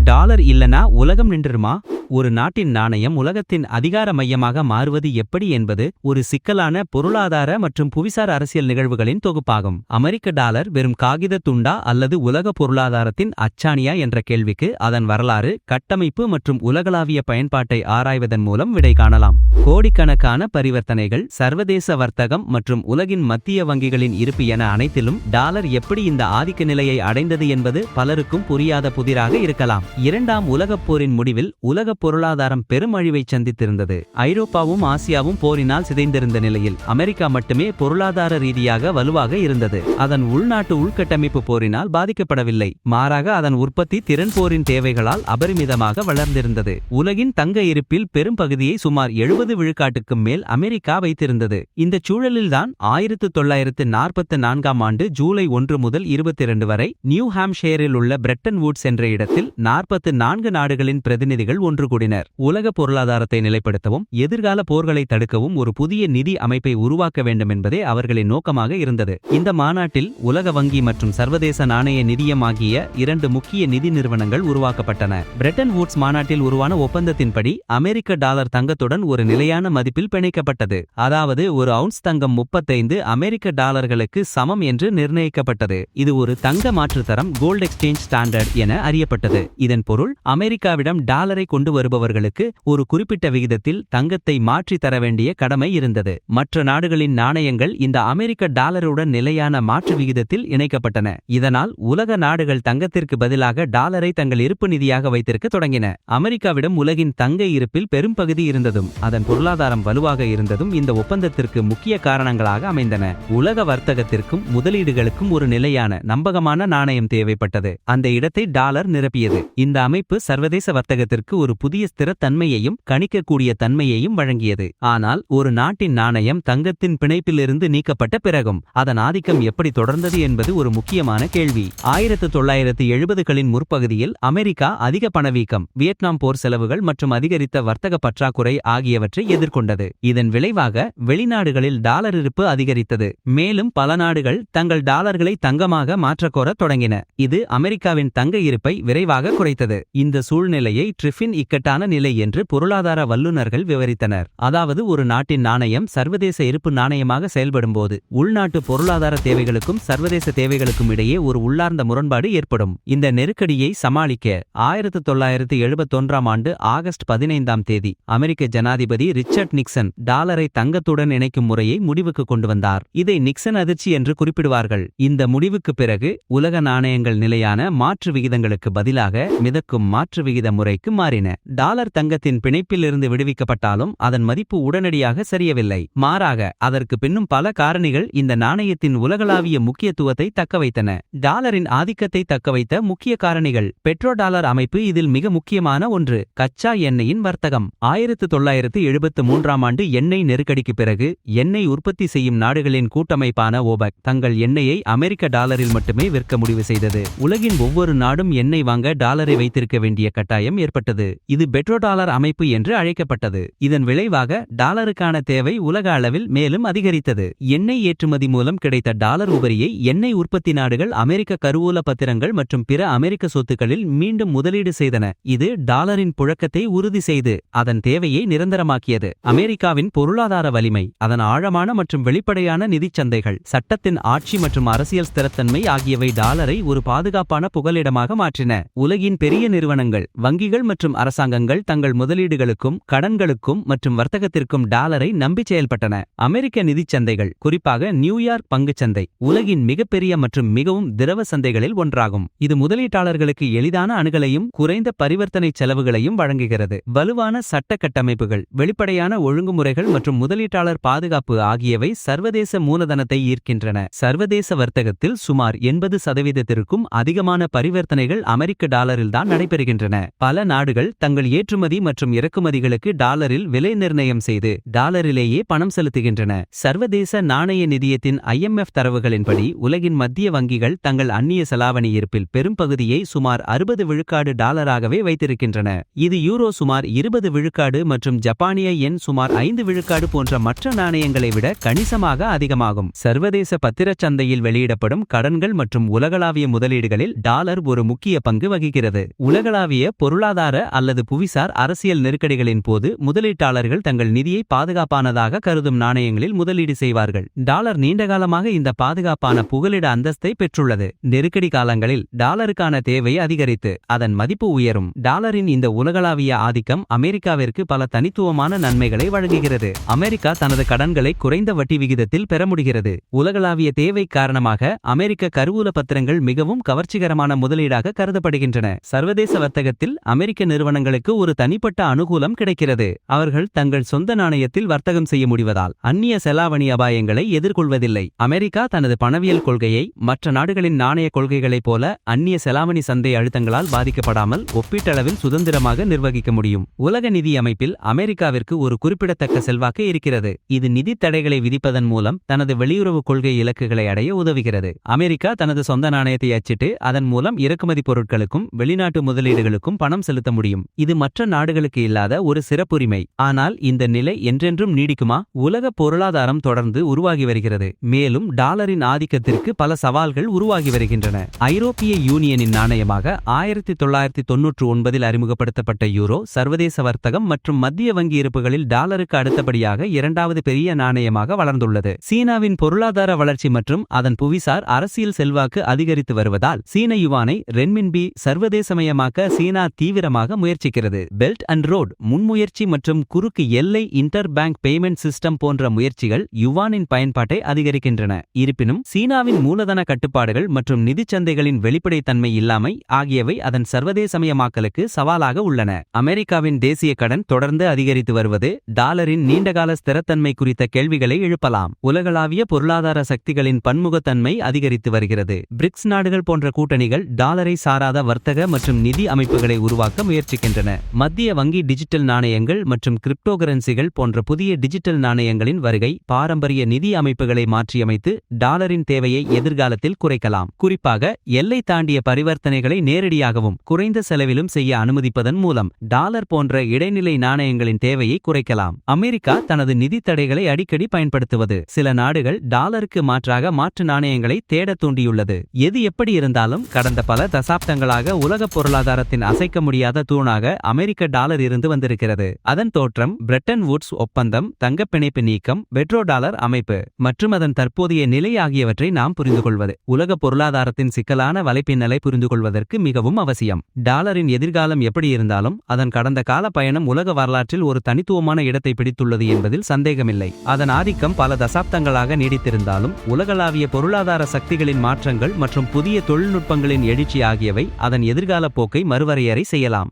Dollar இல்லனா உலகம் நின்றுமா? ஒரு நாட்டின் நாணயம் உலகத்தின் அதிகார மையமாக மாறுவது எப்படி என்பது ஒரு சிக்கலான பொருளாதார மற்றும் புவிசார் அரசியல் நிகழ்வுகளின் தொகுப்பாகும். அமெரிக்க டாலர் வெறும் காகித துண்டா அல்லது உலக பொருளாதாரத்தின் அச்சாணியா என்ற கேள்விக்கு அதன் வரலாறு, கட்டமைப்பு மற்றும் உலகளாவிய பயன்பாட்டை ஆராய்வதன் மூலம் விடை காணலாம். கோடிக்கணக்கான பரிவர்த்தனைகள், சர்வதேச வர்த்தகம் மற்றும் உலகின் மத்திய வங்கிகளின் இருப்பு என அனைத்திலும் டாலர் எப்படி இந்த ஆதிக்க நிலையை அடைந்தது என்பது பலருக்கும் புரியாத புதிராக இருக்கலாம். இரண்டாம் உலகப் போரின் முடிவில் உலக பொருளாதாரம் பெரும் அழிவை சந்தித்திருந்தது. ஐரோப்பாவும் ஆசியாவும் போரினால் சிதைந்திருந்த நிலையில் அமெரிக்கா மட்டுமே பொருளாதார ரீதியாக வலுவாக இருந்தது. அதன் உள்நாட்டு உள்கட்டமைப்பு போரினால் பாதிக்கப்படவில்லை. மாறாக அதன் உற்பத்தி திறன் போரின் தேவைகளால் அபரிமிதமாக வளர்ந்திருந்தது. உலகின் தங்க இருப்பில் பெரும் பகுதியை சுமார் 70 விழுக்காட்டுக்கும் மேல் அமெரிக்கா வைத்திருந்தது. இந்த சூழலில்தான் 1944ஆம் ஆண்டு ஜூலை 1 முதல் 22 வரை நியூ ஹாம்ஷயரில் உள்ள பிரெட்டன் வூட்ஸ் என்ற இடத்தில் 44 நாடுகளின் பிரதிநிதிகள் ஒன்று கூடினர். உலக பொருளாதாரத்தை நிலைப்படுத்தவும் எதிர்கால போர்களை தடுக்கவும் ஒரு புதிய நிதி அமைப்பை உருவாக்க வேண்டும் என்பதே அவர்களின் நோக்கமாக இருந்தது. இந்த மாநாட்டில் உலக வங்கி மற்றும் சர்வதேச நாணய நிதியம் ஆகிய 2 முக்கிய நிதி நிறுவனங்கள் உருவாக்கப்பட்டன. பிரெட்டன் வூட்ஸ் மாநாட்டில் உருவான ஒப்பந்தத்தின்படி அமெரிக்க டாலர் தங்கத்துடன் ஒரு நிலையான மதிப்பில் பிணைக்கப்பட்டது. அதாவது ஒரு அவுன்ஸ் தங்கம் 35 அமெரிக்க டாலர்களுக்கு சமம் என்று நிர்ணயிக்கப்பட்டது. இது ஒரு தங்க மாற்றுத்தரம், கோல்ட் எக்ஸ்சேஞ்ச் ஸ்டாண்டர்ட் என அறியப்பட்டது. இதன் பொருள் அமெரிக்காவிடம் டாலரை கொண்டு வருபவர்களுக்கு ஒரு குறிப்பிட்ட விகிதத்தில் தங்கத்தை மாற்றி தர வேண்டிய கடமை இருந்தது. மற்ற நாடுகளின் நாணயங்கள் இந்த அமெரிக்க டாலருடன் நிலையான மாற்று விகிதத்தில் இணைக்கப்பட்டன. இதனால் உலக நாடுகள் தங்கத்திற்கு பதிலாக டாலரை தங்கள் இருப்பு நிதியாக வைத்திருக்க தொடங்கின. அமெரிக்காவிடம் உலகின் தங்க இருப்பில் பெரும் பகுதி இருந்ததும் அதன் பொருளாதாரம் வலுவாக இருந்ததும் இந்த ஒப்பந்தத்திற்கு முக்கிய காரணங்களாக அமைந்தன. உலக வர்த்தகத்திற்கும் முதலீடுகளுக்கும் ஒரு நிலையான, நம்பகமான நாணயம் தேவைப்பட்டது. அந்த இடத்தை டாலர் நிரப்பியது. இந்த அமைப்பு சர்வதேச வர்த்தகத்திற்கு ஒரு புதிய ஸ்திரத்தன்மையையும் கணிக்கக்கூடிய தன்மையையும் வழங்கியது. ஆனால் ஒரு நாட்டின் நாணயம் தங்கத்தின் பிணைப்பிலிருந்து நீக்கப்பட்ட பிறகும் அதன் ஆதிக்கம் எப்படி தொடர்ந்தது என்பது ஒரு முக்கியமான கேள்வி. 1970களின் முற்பகுதியில் அமெரிக்கா அதிக பணவீக்கம், வியட்நாம் போர் செலவுகள் மற்றும் அதிகரித்த வர்த்தக பற்றாக்குறை ஆகியவற்றை எதிர்கொண்டது. இதன் விளைவாக வெளிநாடுகளில் டாலர் இருப்பு அதிகரித்தது. மேலும் பல நாடுகள் தங்கள் டாலர்களை தங்கமாக மாற்றக்கோரத் தொடங்கின. இது அமெரிக்காவின் தங்க இருப்பை விரைவாக குறைத்தது. இந்த சூழ்நிலையை ட்ரிஃபின் இக்கட்டான நிலை என்று பொருளாதார வல்லுநர்கள் விவரித்தனர். அதாவது ஒரு நாட்டின் நாணயம் சர்வதேச இருப்பு நாணயமாக செயல்படும்போது உள்நாட்டு பொருளாதார தேவைகளுக்கும் சர்வதேச தேவைகளுக்கும் இடையே ஒரு உள்ளார்ந்த முரண்பாடு ஏற்படும். இந்த நெருக்கடியை சமாளிக்க 1971ஆம் ஆண்டு ஆகஸ்ட் 15ஆம் தேதி அமெரிக்க ஜனாதிபதி ரிச்சர்ட் நிக்சன் டாலரை தங்கத்துடன் இணைக்கும் முறையை முடிவுக்கு கொண்டு வந்தார். இதை நிக்சன் அதிர்ச்சி என்று குறிப்பிடுவார்கள். இந்த முடிவுக்கு பிறகு உலக நாணயங்கள் நிலையான மாற்று விகிதங்களுக்கு பதிலாக மிதக்கும் மாற்று விகித முறைக்கு மாறின. டாலர் தங்கத்தின் பிணைப்பிலிருந்து விடுவிக்கப்பட்டாலும் அதன் மதிப்பு உடனடியாக சரியவில்லை. மாறாக அதற்கு பின்னும் பல காரணிகள் இந்த நாணயத்தின் உலகளாவிய முக்கியத்துவத்தை தக்கவைத்தன. டாலரின் ஆதிக்கத்தை தக்கவைத்த முக்கிய காரணிகள். பெட்ரோ டாலர் அமைப்பு இதில் மிக முக்கியமான ஒன்று. கச்சா எண்ணெயின் வர்த்தகம். 1973ஆம் ஆண்டு எண்ணெய் நெருக்கடிக்கு பிறகு எண்ணெய் உற்பத்தி செய்யும் நாடுகளின் கூட்டமைப்பான ஓபெக் தங்கள் எண்ணெயை அமெரிக்க டாலரில் மட்டுமே விற்க முடிவு செய்தது. உலகின் ஒவ்வொரு நாடும் எண்ணெய் வாங்க டாலரை வைத்திருக்க வேண்டிய கட்டாயம் ஏற்பட்டது. இது பெட்ரோ டாலர் அமைப்பு என்று அழைக்கப்பட்டது. இதன் விளைவாக டாலருக்கான தேவை உலக அளவில் மேலும் அதிகரித்தது. எண்ணெய் ஏற்றுமதி மூலம் கிடைத்த டாலர் உபரியை எண்ணெய் உற்பத்தி நாடுகள் அமெரிக்க கருவூல பத்திரங்கள் மற்றும் பிற அமெரிக்க சொத்துக்களில் மீண்டும் முதலீடு செய்தன. இது டாலரின் புழக்கத்தை உறுதி செய்து அதன் தேவையை நிரந்தரமாக்கியது. அமெரிக்காவின் பொருளாதார வலிமை, அதன் ஆழமான மற்றும் வெளிப்படையான நிதிச் சந்தைகள், சட்டத்தின் ஆட்சி மற்றும் அரசியல் ஸ்திரத்தன்மை ஆகியவை டாலரை ஒரு பாதுகாப்பான புகலிடமாக மாற்றின. உலகின் பெரிய நிறுவனங்கள், வங்கிகள் மற்றும் அரசாங்கங்கள் தங்கள் முதலீடுகளுக்கும் கடன்களுக்கும் மற்றும் வர்த்தகத்திற்கும் டாலரை நம்பி செயல்பட்டன. அமெரிக்க நிதிச் சந்தைகள், குறிப்பாக நியூயார்க் பங்குச்சந்தை, உலகின் மிகப்பெரிய மற்றும் மிகவும் திரவ சந்தைகளில் ஒன்றாகும். இது முதலீட்டாளர்களுக்கு எளிதான அணுகலையும் குறைந்த பரிவர்த்தனை செலவுகளையும் வழங்குகிறது. வலுவான சட்ட கட்டமைப்புகள், வெளிப்படையான ஒழுங்குமுறைகள் மற்றும் முதலீட்டாளர் பாதுகாப்பு ஆகியவை சர்வதேச மூலதனத்தை ஈர்க்கின்றன. சர்வதேச வர்த்தகத்தில் சுமார் 80% அதிகமான பரிவர்த்தனைகள் அமெரிக்க டாலரில்தான் நடைபெறுகின்றன. பல நாடுகள் தங்கள் ஏற்றுமதி மற்றும் இறக்குமதிகளுக்கு டாலரில் விலை நிர்ணயம் செய்து டாலரிலேயே பணம் செலுத்துகின்றன. சர்வதேச நாணய நிதியத்தின் IMF தரவுகளின்படி உலகின் மத்திய வங்கிகள் தங்கள் அந்நிய செலாவணி இருப்பில் பெரும் பகுதியை சுமார் 60 விழுக்காடு டாலராகவே வைத்திருக்கின்றன. இது யூரோ சுமார் 20 விழுக்காடு மற்றும் ஜப்பானிய யென் சுமார் 5 விழுக்காடு போன்ற மற்ற நாணயங்களை விட கணிசமாக அதிகமாகும். சர்வதேச பத்திரச் சந்தையில் வெளியிடப்படும் கடன்கள் மற்றும் உலகளாவிய முதலீடுகளில் டாலர் ஒரு முக்கிய பங்கு வகிக்கிறது. வருகிறது. உலகளாவிய பொருளாதார அல்லது புவிசார் அரசியல் நெருக்கடிகளின் போது முதலீட்டாளர்கள் தங்கள் நிதியை பாதுகாப்பானதாக கருதும் நாணயங்களில் முதலீடு செய்வார்கள். டாலர் நீண்டகாலமாக இந்த பாதுகாப்பான புகலிட அந்தஸ்தை பெற்றுள்ளது. நெருக்கடி காலங்களில் டாலருக்கான தேவை அதிகரித்து அதன் மதிப்பு உயரும். டாலரின் இந்த உலகளாவிய ஆதிக்கம் அமெரிக்காவிற்கு பல தனித்துவமான நன்மைகளை வழங்குகிறது. அமெரிக்கா தனது கடன்களை குறைந்த வட்டி விகிதத்தில் பெற முடிகிறது. உலகளாவிய தேவை காரணமாக அமெரிக்க கருவூல பத்திரங்கள் மிகவும் கவர்ச்சிகரமான முதலீடாக கருதப்படுகின்றன. சர்வதேச வர்த்தகத்தில் அமெரிக்க நிறுவனங்களுக்கு ஒரு தனிப்பட்ட அனுகூலம் கிடைக்கிறது. அவர்கள் தங்கள் சொந்த நாணயத்தில் வர்த்தகம் செய்ய முடிவதால் அந்நிய செலாவணி அபாயங்களை எதிர்கொள்வதில்லை. அமெரிக்கா தனது பணவியல் கொள்கையை மற்ற நாடுகளின் நாணய கொள்கைகளைப் போல அந்நிய செலாவணி சந்தை அழுத்தங்களால் பாதிக்கப்படாமல் ஒப்பீட்டளவில் சுதந்திரமாக நிர்வகிக்க முடியும். உலக நிதி அமைப்பில் அமெரிக்காவிற்கு ஒரு குறிப்பிடத்தக்க செல்வாக்கு இருக்கிறது. இது நிதி தடைகளை விதிப்பதன் மூலம் தனது வெளியுறவு கொள்கை இலக்குகளை அடைய உதவுகிறது. அமெரிக்கா தனது சொந்த நாணயத்தை அச்சிட்டு அதன் மூலம் இறக்குமதி பொருட்களுக்கும் வெளிநாட்டு முதலீடுகளுக்கும் பணம் செலுத்த முடியும். இது மற்ற நாடுகளுக்கு இல்லாத ஒரு சிறப்புரிமை. ஆனால் இந்த நிலை என்றென்றும் நீடிக்குமா? உலக பொருளாதாரம் தொடர்ந்து உருவாகி வருகிறது. மேலும் டாலரின் ஆதிக்கத்திற்கு பல சவால்கள் உருவாகி வருகின்றன. ஐரோப்பிய யூனியனின் நாணயமாக 1999 அறிமுகப்படுத்தப்பட்ட யூரோ சர்வதேச வர்த்தகம் மற்றும் மத்திய வங்கி இருப்புகளில் டாலருக்கு அடுத்தபடியாக இரண்டாவது பெரிய நாணயமாக வளர்ந்துள்ளது. சீனாவின் பொருளாதார வளர்ச்சி மற்றும் அதன் புவிசார் அரசியல் செல்வாக்கு அதிகரித்து வருவதால் சீன யுவானை ரென்மின்பி சர்வதேசமயமாக்க சீனா தீவிரமாக முயற்சிக்கிறது. பெல்ட் அண்ட் ரோட் முன்முயற்சி மற்றும் குறுக்கு எல்லை இன்டர் பேங்க் பேமெண்ட் சிஸ்டம் போன்ற முயற்சிகள் யுவானின் பயன்பாட்டை அதிகரிக்கின்றன. இருப்பினும் சீனாவின் மூலதன கட்டுப்பாடுகள் மற்றும் நிதிச்சந்தைகளின் வெளிப்படைத்தன்மை இல்லாமை ஆகியவை அதன் சர்வதேசமயமாக்கலுக்கு சவாலாக உள்ளன. அமெரிக்காவின் தேசிய கடன் தொடர்ந்து அதிகரித்து வருவது டாலரின் நீண்டகால ஸ்திரத்தன்மை குறித்த கேள்விகளை எழுப்பலாம். உலகளாவிய பொருளாதார சக்திகளின் பன்முகத்தன்மை அதிகரித்து வருகிறது. பிரிக்ஸ் நாடுகள் போன்ற கூட்டணிகள் டாலரை சாராத வர்த்தக மற்றும் நிதி அமைப்புகளை உருவாக்க முயற்சிக்கின்றன. மத்திய வங்கி டிஜிட்டல் நாணயங்கள் மற்றும் கிரிப்டோகரன்சிகள் போன்ற புதிய டிஜிட்டல் நாணயங்களின் வருகை பாரம்பரிய நிதி அமைப்புகளை மாற்றியமைத்து டாலரின் தேவையை எதிர்காலத்தில் குறைக்கலாம். குறிப்பாக எல்லை தாண்டிய பரிவர்த்தனைகளை நேரடியாகவும் குறைந்த செலவிலும் செய்ய அனுமதிப்பதன் மூலம் டாலர் போன்ற இடைநிலை நாணயங்களின் தேவையை குறைக்கலாம். அமெரிக்கா தனது நிதி தடைகளை அடிக்கடி பயன்படுத்துவது சில நாடுகள் டாலருக்கு மாற்றாக மாற்று நாணயங்களை தேட தூண்டியுள்ளது. எது எப்படி இருந்தாலும் கடந்த பல தசாப்தங்களாக உலக பொருளாதாரத்தின் அசைக்க முடியாத தூணாக அமெரிக்க டாலர் இருந்து வந்திருக்கிறது. அதன் தோற்றம், பிரெட்டன் வூட்ஸ் ஒப்பந்தம், தங்கப் பிணைப்பு நீக்கம், பெட்ரோ டாலர் அமைப்பு மற்றும் அதன் தற்போதைய நிலை ஆகியவற்றை நாம் புரிந்துகொள்வது உலக பொருளாதாரத்தின் சிக்கலான வலைப்பின்னலை புரிந்துகொள்வதற்கு மிகவும் அவசியம். டாலரின் எதிர்காலம் எப்படி இருந்தாலும் அதன் கடந்த கால பயணம் உலக வரலாற்றில் ஒரு தனித்துவமான இடத்தை பிடித்துள்ளது என்பதில் சந்தேகமில்லை. அதன் ஆதிக்கம் பல தசாப்தங்களாக நீடித்திருந்தாலும் உலகளாவிய பொருளாதார சக்திகளின் மாற்றங்கள் மற்றும் புதிய தொழில்நுட்பங்களின் எழுச்சி ஆகியவை அதன் எதிர்கால போக்கை மறுவரையறை செய்யலாம்.